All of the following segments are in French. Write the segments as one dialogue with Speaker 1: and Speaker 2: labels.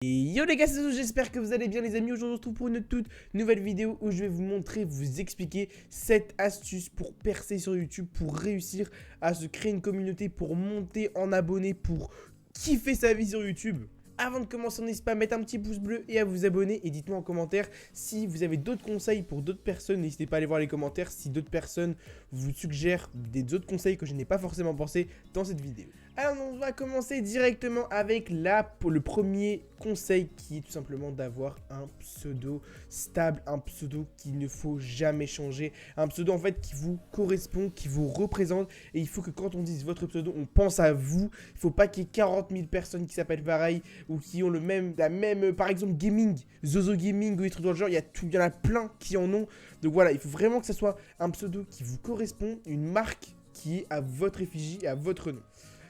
Speaker 1: Et yo les gars, c'est Zozo, j'espère que vous allez bien les amis. Aujourd'hui on se retrouve pour une toute nouvelle vidéo où je vais vous montrer, vous expliquer 7 astuces pour percer sur YouTube, pour réussir à se créer une communauté, pour monter en abonnés, pour kiffer sa vie sur YouTube. Avant de commencer, n'hésitez pas à mettre un petit pouce bleu et à vous abonner. Et dites-moi en commentaire si vous avez d'autres conseils pour d'autres personnes. N'hésitez pas à aller voir les commentaires si d'autres personnes vous suggèrent des autres conseils que je n'ai pas forcément pensé dans cette vidéo. Alors on va commencer directement avec le premier conseil qui est tout simplement d'avoir un pseudo stable, un pseudo qu'il ne faut jamais changer, un pseudo en fait qui vous correspond, qui vous représente, et il faut que quand on dise votre pseudo, on pense à vous. Il ne faut pas qu'il y ait 40 000 personnes qui s'appellent pareil ou qui ont la même par exemple gaming, Zozo Gaming ou des trucs dans le genre, il y en a plein qui en ont. Donc voilà, il faut vraiment que ce soit un pseudo qui vous correspond, une marque qui est à votre effigie, à votre nom.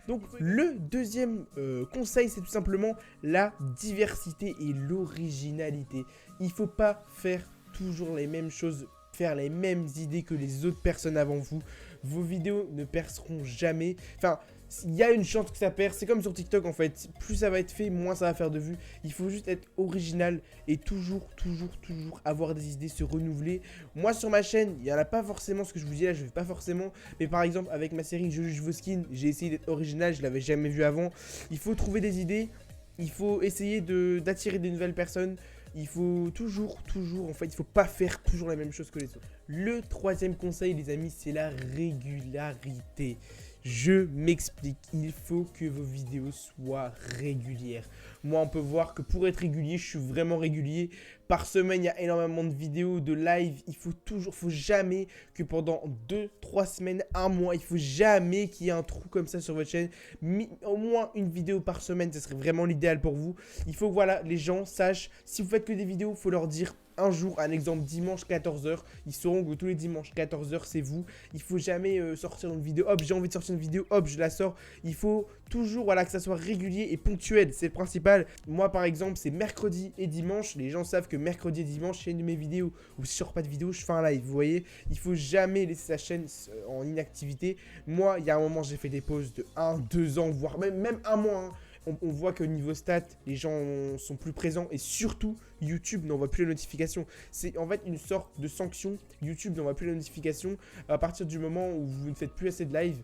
Speaker 1: Donc le deuxième conseil, c'est tout simplement la diversité et l'originalité. Il ne faut pas faire toujours les mêmes choses, faire les mêmes idées que les autres personnes avant vous. Vos vidéos ne perceront jamais. Enfin, il y a une chance que ça perce. C'est comme sur TikTok en fait. Plus ça va être fait, moins ça va faire de vues. Il faut juste être original et toujours avoir des idées, se renouveler. Moi sur ma chaîne, il n'y en a pas forcément ce que je vous dis là. Je ne fais pas forcément. Mais par exemple, avec ma série Je juge vos skins, j'ai essayé d'être original. Je ne l'avais jamais vu avant. Il faut trouver des idées. Il faut essayer d'attirer des nouvelles personnes. Il faut toujours, en fait, il faut pas faire toujours la même chose que les autres. Le troisième conseil, les amis, c'est la régularité. Je m'explique, il faut que vos vidéos soient régulières. Moi, on peut voir que pour être régulier, je suis vraiment régulier. Par semaine, il y a énormément de vidéos, de live. Il faut jamais que pendant 2-3 semaines, un mois, il faut jamais qu'il y ait un trou comme ça sur votre chaîne. Au moins une vidéo par semaine, ce serait vraiment l'idéal pour vous. Il faut que voilà, les gens sachent, si vous faites que des vidéos, il faut leur dire un jour, un exemple, dimanche 14h, ils sauront que tous les dimanches 14h, c'est vous. Il faut jamais sortir une vidéo, hop, j'ai envie de sortir une vidéo, hop, je la sors. Il faut toujours, voilà, que ça soit régulier et ponctuel, c'est le principal. Moi, par exemple, c'est mercredi et dimanche. Les gens savent que mercredi et dimanche, c'est une de mes vidéos. Ou si je sors pas de vidéo, je fais un live, vous voyez. Il faut jamais laisser sa chaîne en inactivité. Moi, il y a un moment, j'ai fait des pauses de 1-2 ans, voire même un mois, hein. On voit qu'au niveau stats, les gens sont plus présents et surtout, YouTube n'envoie plus les notifications. C'est en fait une sorte de sanction. YouTube n'envoie plus les notifications à partir du moment où vous ne faites plus assez de live,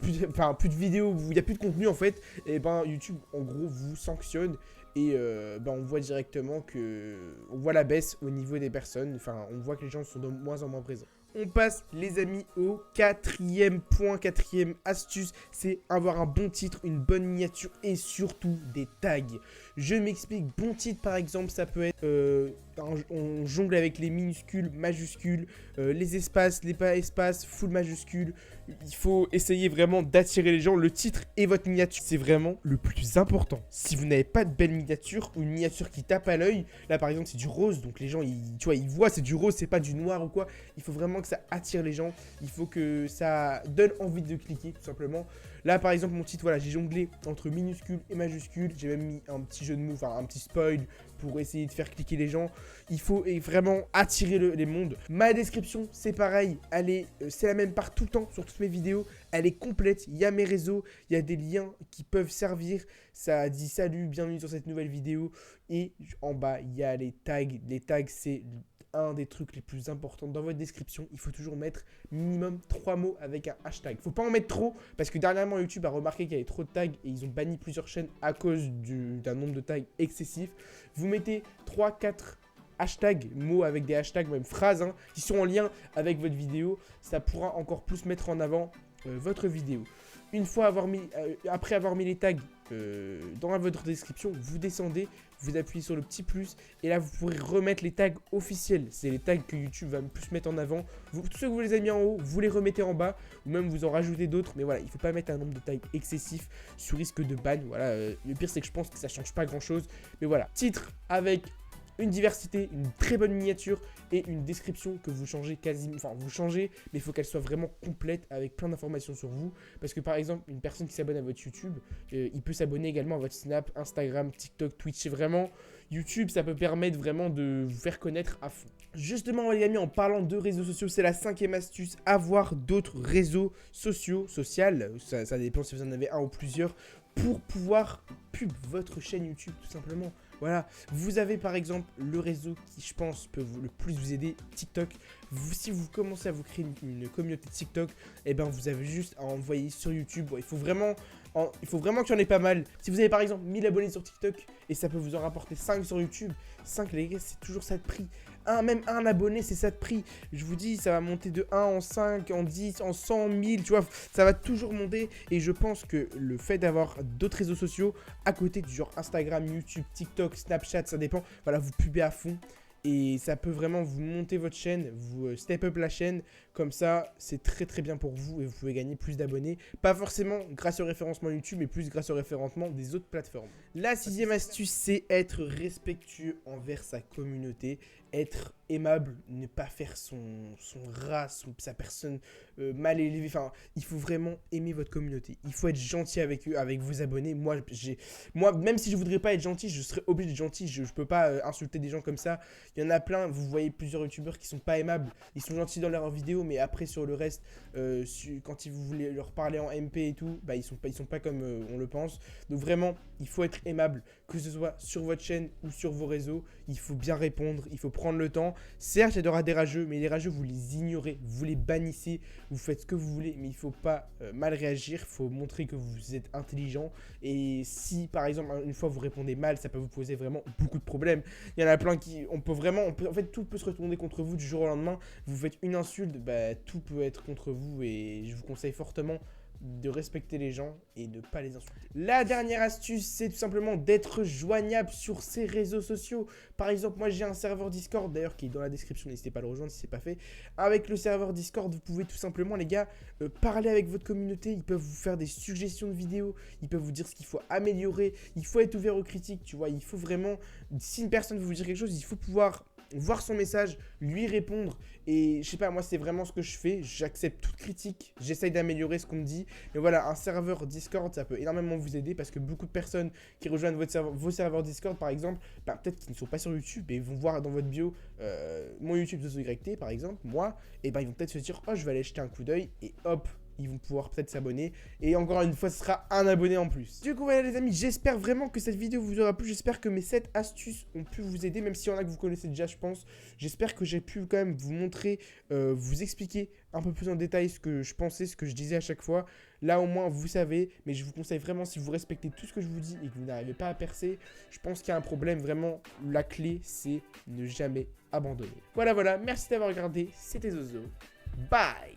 Speaker 1: plus de vidéos, où il n'y a plus de contenu en fait. Et ben YouTube, en gros, vous sanctionne. Et on voit directement on voit la baisse au niveau des personnes. Enfin, on voit que les gens sont de moins en moins présents. On passe, les amis, au quatrième point, quatrième astuce, c'est avoir un bon titre, une bonne miniature et surtout des tags. Je m'explique, bon titre par exemple, ça peut être, on jongle avec les minuscules, majuscules, les espaces, les pas espaces, full majuscules. Il faut essayer vraiment d'attirer les gens. Le titre et votre miniature, c'est vraiment le plus important. Si vous n'avez pas de belle miniature ou une miniature qui tape à l'œil, là par exemple c'est du rose, donc les gens ils voient c'est du rose, c'est pas du noir ou quoi. Il faut vraiment que ça attire les gens, il faut que ça donne envie de cliquer tout simplement. Là par exemple mon titre, voilà, j'ai jonglé entre minuscules et majuscules, j'ai même mis un petit jeu de mots, enfin un petit spoil pour essayer de faire cliquer les gens. Il faut vraiment attirer les mondes. Ma description c'est pareil, c'est la même part tout le temps sur toutes mes vidéos, elle est complète, il y a mes réseaux, il y a des liens qui peuvent servir, ça dit salut, bienvenue sur cette nouvelle vidéo, et en bas il y a les tags c'est un des trucs les plus importants dans votre description. Il faut toujours mettre minimum 3 mots avec un hashtag. Faut pas en mettre trop parce que dernièrement YouTube a remarqué qu'il y avait trop de tags et ils ont banni plusieurs chaînes à cause d'un nombre de tags excessif. Vous mettez 3-4 hashtags, mots avec des hashtags, même phrases, hein, qui sont en lien avec votre vidéo. Ça pourra encore plus mettre en avant votre vidéo. Une fois après avoir mis les tags dans votre description, vous descendez, vous appuyez sur le petit plus et là vous pourrez remettre les tags officiels. C'est les tags que YouTube va plus mettre en avant. Tous ceux que vous les avez mis en haut, vous les remettez en bas ou même vous en rajoutez d'autres. Mais voilà, il ne faut pas mettre un nombre de tags excessif sous risque de ban. Voilà, le pire c'est que je pense que ça change pas grand chose. Mais voilà, titre avec une diversité, une très bonne miniature et une description que vous changez quasiment, enfin vous changez, mais il faut qu'elle soit vraiment complète avec plein d'informations sur vous. Parce que par exemple, une personne qui s'abonne à votre YouTube, il peut s'abonner également à votre Snap, Instagram, TikTok, Twitch. C'est vraiment YouTube, ça peut permettre vraiment de vous faire connaître à fond. Justement les amis, en parlant de réseaux sociaux, c'est la cinquième astuce, avoir d'autres réseaux sociaux, ça dépend si vous en avez un ou plusieurs, pour pouvoir pub votre chaîne YouTube tout simplement. Voilà, vous avez par exemple le réseau qui, je pense, peut le plus vous aider, TikTok. Si vous commencez à vous créer une communauté TikTok, et ben vous avez juste à envoyer sur YouTube. Bon, il faut vraiment qu'il y en ait pas mal. Si vous avez par exemple 1000 abonnés sur TikTok et ça peut vous en rapporter 5 sur YouTube, 5 les gars, c'est toujours ça de prix. Même un abonné, c'est ça de prix. Je vous dis, ça va monter de 1 en 5, en 10, en 100, 1000, tu vois, ça va toujours monter. Et je pense que le fait d'avoir d'autres réseaux sociaux à côté du genre Instagram, YouTube, TikTok, Snapchat, ça dépend. Voilà, vous pubez à fond. Et ça peut vraiment vous monter votre chaîne, vous step up la chaîne. Comme ça, c'est très très bien pour vous et vous pouvez gagner plus d'abonnés. Pas forcément grâce au référencement YouTube, mais plus grâce au référencement des autres plateformes. La 6e astuce, c'est être respectueux envers sa communauté. Être aimable, ne pas faire son rat, sa personne mal élevée. Enfin, il faut vraiment aimer votre communauté. Il faut être gentil avec eux, avec vos abonnés. Moi, même si je voudrais pas être gentil, je serais obligé d'être gentil. Je peux pas insulter des gens comme ça. Il y en a plein. Vous voyez plusieurs youtubeurs qui sont pas aimables. Ils sont gentils dans leurs vidéos, mais après sur le reste, quand vous voulez leur parler en MP et tout, bah ils sont pas comme on le pense. Donc vraiment, il faut être aimable, que ce soit sur votre chaîne ou sur vos réseaux. Il faut bien répondre, il faut prendre le temps. Certes, il y aura des rageux, mais les rageux, vous les ignorez, vous les bannissez, vous faites ce que vous voulez, mais il ne faut pas mal réagir, il faut montrer que vous êtes intelligent. Et si, par exemple, une fois vous répondez mal, ça peut vous poser vraiment beaucoup de problèmes. Il y en a plein qui, en fait, tout peut se retourner contre vous du jour au lendemain. Vous faites une insulte, bah, tout peut être contre vous et je vous conseille fortement de respecter les gens et de ne pas les insulter. La dernière astuce, c'est tout simplement d'être joignable sur ces réseaux sociaux. Par exemple, moi j'ai un serveur Discord, d'ailleurs qui est dans la description, n'hésitez pas à le rejoindre si ce n'est pas fait. Avec le serveur Discord, vous pouvez tout simplement, les gars, parler avec votre communauté. Ils peuvent vous faire des suggestions de vidéos, ils peuvent vous dire ce qu'il faut améliorer. Il faut être ouvert aux critiques, tu vois. Il faut vraiment, si une personne veut vous dire quelque chose, il faut pouvoir voir son message, lui répondre. Et je sais pas, moi c'est vraiment ce que je fais. J'accepte toute critique, j'essaye d'améliorer ce qu'on me dit. Et voilà, un serveur Discord, ça peut énormément vous aider parce que beaucoup de personnes qui rejoignent vos serveurs Discord par exemple, bah, peut-être qu'ils ne sont pas sur YouTube et ils vont voir dans votre bio mon YouTube ZozoYT par exemple, moi, et bah ils vont peut-être se dire oh je vais aller jeter un coup d'œil et hop, ils vont pouvoir peut-être s'abonner. Et encore une fois, ce sera un abonné en plus. Du coup, voilà les amis, j'espère vraiment que cette vidéo vous aura plu. J'espère que mes 7 astuces ont pu vous aider, même s'il y en a que vous connaissez déjà, je pense. J'espère que j'ai pu quand même vous montrer, vous expliquer un peu plus en détail ce que je pensais, ce que je disais à chaque fois. Là, au moins, vous savez. Mais je vous conseille vraiment, si vous respectez tout ce que je vous dis et que vous n'arrivez pas à percer, je pense qu'il y a un problème. Vraiment, la clé, c'est ne jamais abandonner. Voilà. Merci d'avoir regardé. C'était Zozo. Bye.